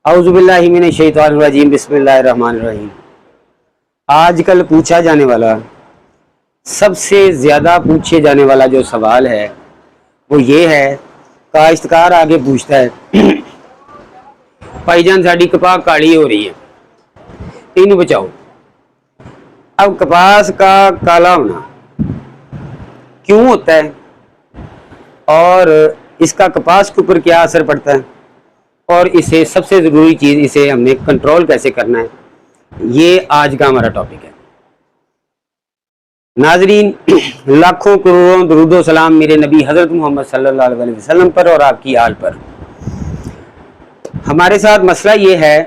औज़ुबिल्लाहि मिनश्शैतानिर्रजीम बिस्मिल्लाहिर्रहमानिर्रहीम। आज कल पूछा जाने वाला, सबसे ज़्यादा पूछे जाने वाला जो सवाल है वो ये है, काश्तकार आगे पूछता है भाईजान साड़ी कपाह काली हो रही है, इन्हें बचाओ। अब कपास का काला होना क्यों होता है और इसका कपास के ऊपर क्या असर पड़ता है, और इसे सबसे ज़रूरी चीज़, इसे हमने कंट्रोल कैसे करना है, ये आज का हमारा टॉपिक है। नाजरीन, लाखों करोड़ों दरूदो सलाम मेरे नबी हज़रत मोहम्मद सल्लल्लाहु अलैहि वसल्लम पर और आपकी आल पर। हमारे साथ मसला ये है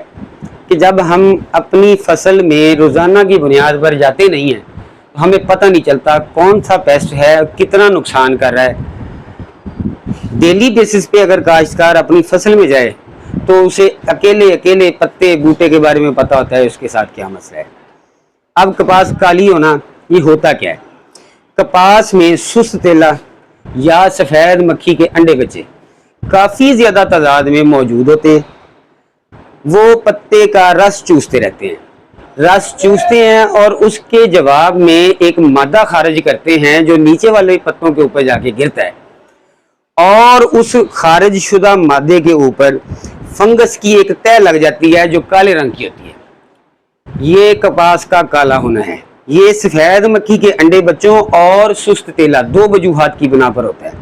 कि जब हम अपनी फसल में रोज़ाना की बुनियाद पर जाते नहीं हैं तो हमें पता नहीं चलता कौन सा पेस्ट है, कितना नुकसान कर रहा है। डेली बेसिस पे अगर काश्तकार अपनी फसल में जाए तो उसे अकेले अकेले पत्ते बूटे के बारे में पता होता है उसके साथ क्या मसला है। अब कपास काली होना ये होता क्या है? कपास में सुस्त तेला या सफ़ेद मक्खी के अंडे बच्चे काफ़ी ज़्यादा तादाद में मौजूद होते हैं। वो पत्ते का रस चूसते रहते हैं, रस चूसते हैं और उसके जवाब में एक मादा खारिज करते हैं जो नीचे वाले पत्तों के ऊपर जाके गिरता है, और उस खारिज शुदा मादे के ऊपर फंगस की एक तह लग जाती है जो काले रंग की होती है। ये कपास का काला होना है। ये सफ़ेद मक्खी के अंडे बच्चों और सुस्त तेला दो वजूहात की बिना पर होता है।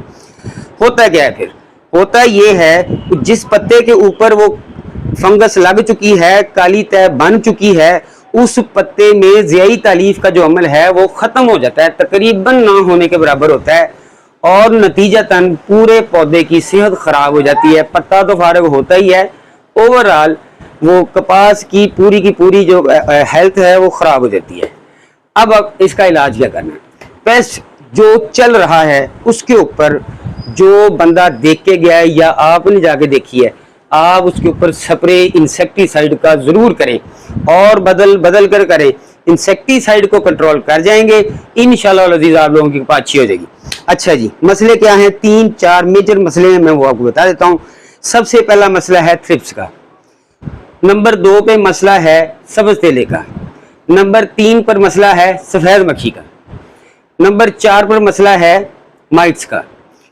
होता क्या है फिर? होता ये है जिस पत्ते के ऊपर वो फंगस लग चुकी है, काली तह बन चुकी है, उस पत्ते में ज़ियाई तालीफ का जो अमल है वो ख़त्म हो जाता है, तकरीबन ना होने के बराबर होता है, और नतीजतन पूरे पौधे की सेहत ख़राब हो जाती है। पत्ता तो फारग होता ही है, ओवरऑल वो कपास की पूरी जो हेल्थ है वो ख़राब हो जाती है। अब इसका इलाज क्या करना है? पेस्ट जो चल रहा है उसके ऊपर जो बंदा देख के गया है या आपने जाके देखी है, आप उसके ऊपर स्प्रे इंसेक्टिसाइड का ज़रूर करें और बदल कर करें। इंसेक्टिसाइड को कंट्रोल कर जाएंगे, इंशाल्लाह अज़ीज़ आप लोगों की कपास अच्छी हो जाएगी। अच्छा जी, मसले क्या हैं? 3-4 मेजर मसले हैं, मैं वो आपको बता देता हूँ। सबसे पहला मसला है थ्रिप्स का, नंबर 2 पे मसला है सब्ज़ तेले का, नंबर 3 पर मसला है सफ़ेद मक्खी का, नंबर 4 पर मसला है माइट्स का।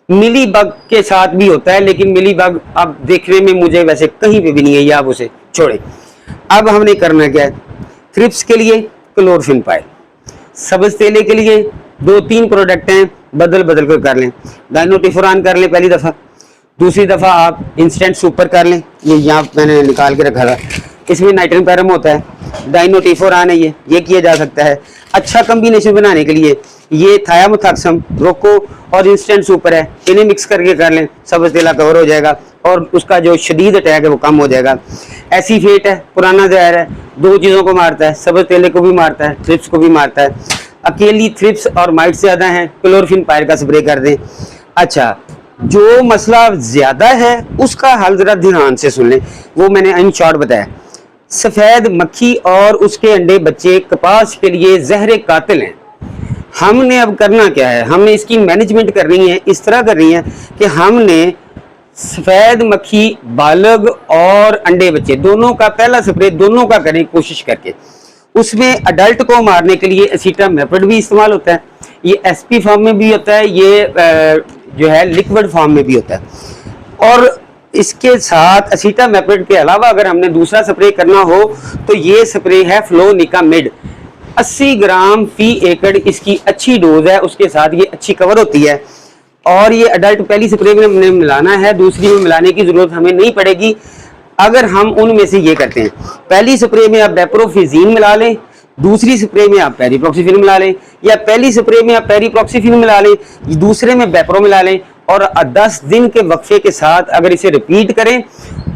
मिली बग के साथ भी होता है, लेकिन मिली बग अब देखने में मुझे वैसे कहीं पे भी नहीं है, या आप उसे छोड़े। अब हमने करना क्या है? थ्रिप्स के लिए क्लोरफिनपाइल, सब्ज़ तेले के लिए 2-3 प्रोडक्ट हैं, बदल कर कर लें। डाइनोटिफोरान कर लें पहली दफ़ा, दूसरी दफ़ा आप इंस्टेंट सुपर कर लें। ये यहाँ मैंने निकाल के रखा था, इसमें नाइट्रोजन पैरम होता है, डाइनोटिफोरान है, ये किया जा सकता है। अच्छा कम्बिनेशन बनाने के लिए ये थायामोथाक्सम, रोको और इंस्टेंट सुपर है, इन्हें मिक्स करके कर लें, सब्ज़ तेला कवर हो जाएगा और उसका जो शदीद अटैक है वो कम हो जाएगा। एसीफेट है, पुराना जहर है, 2 चीज़ों को मारता है, सब्ज़ तेले को भी मारता है, थ्रिप्स को भी मारता है। अकेली थ्रिप्स और माइट्स ज़्यादा हैं, क्लोरफिनपाइल का स्प्रे कर दें। अच्छा, जो मसला ज़्यादा है उसका हल ज़रा ध्यान से सुन लें, वो मैंने इन शॉर्ट बताया। सफ़ेद मक्खी और उसके अंडे बच्चे कपास के लिए जहर कातिल हैं। हमने अब करना क्या है? हमने इसकी मैनेजमेंट करनी है, इस तरह करनी है कि हमने सफ़ेद मक्खी बालग और अंडे बच्चे दोनों का पहला स्प्रे दोनों का करें कोशिश करके। उसमें अडल्ट को मारने के लिए एसिटामेप्रिड भी इस्तेमाल होता है, ये एसपी फॉर्म में भी होता है, ये जो है लिक्विड फॉर्म में भी होता है। और इसके साथ एसिटामेप्रिड के अलावा अगर हमने दूसरा स्प्रे करना हो तो ये स्प्रे है फ्लोनिकामिड, 80 ग्राम फी एकड़ इसकी अच्छी डोज है, उसके साथ ये अच्छी कवर होती है। और ये अडल्ट पहली स्प्रे में हमने मिलाना है, दूसरी में मिलाने की ज़रूरत हमें नहीं पड़ेगी अगर हम उनमें से ये करते हैं। पहली स्प्रे में आप बेप्रोफिजीन मिला लें, दूसरी स्प्रे में आप पेरिप्रॉक्सीफिन मिला लें, या पहली स्प्रे में आप पेरिप्रॉक्सीफिन मिला लें, दूसरे में बेप्रो मिला लें, और 10 दिन के वक्फे के साथ अगर इसे रिपीट करें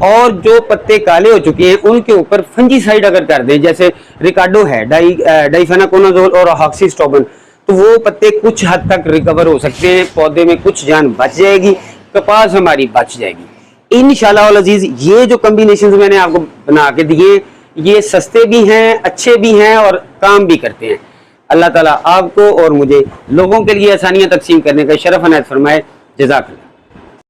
और जो पत्ते काले हो चुके हैं उनके ऊपर फंजीसाइड अगर कर दें, जैसे रिकार्डो है, डाइफेनाकोनाजोल और ऑक्सीस्टोबन, तो वो पत्ते कुछ हद तक रिकवर हो सकते हैं, पौधे में कुछ जान बच जाएगी, कपास हमारी बच जाएगी इंशाल्लाह अल अज़ीज़। ये जो कम्बिनेशन मैंने आपको बना के दिए ये सस्ते भी हैं, अच्छे भी हैं और काम भी करते हैं। अल्लाह ताला आपको और मुझे लोगों के लिए आसानियाँ तकसीम करने का शरफ अनायत फरमाए। जज़ाकल्लाह।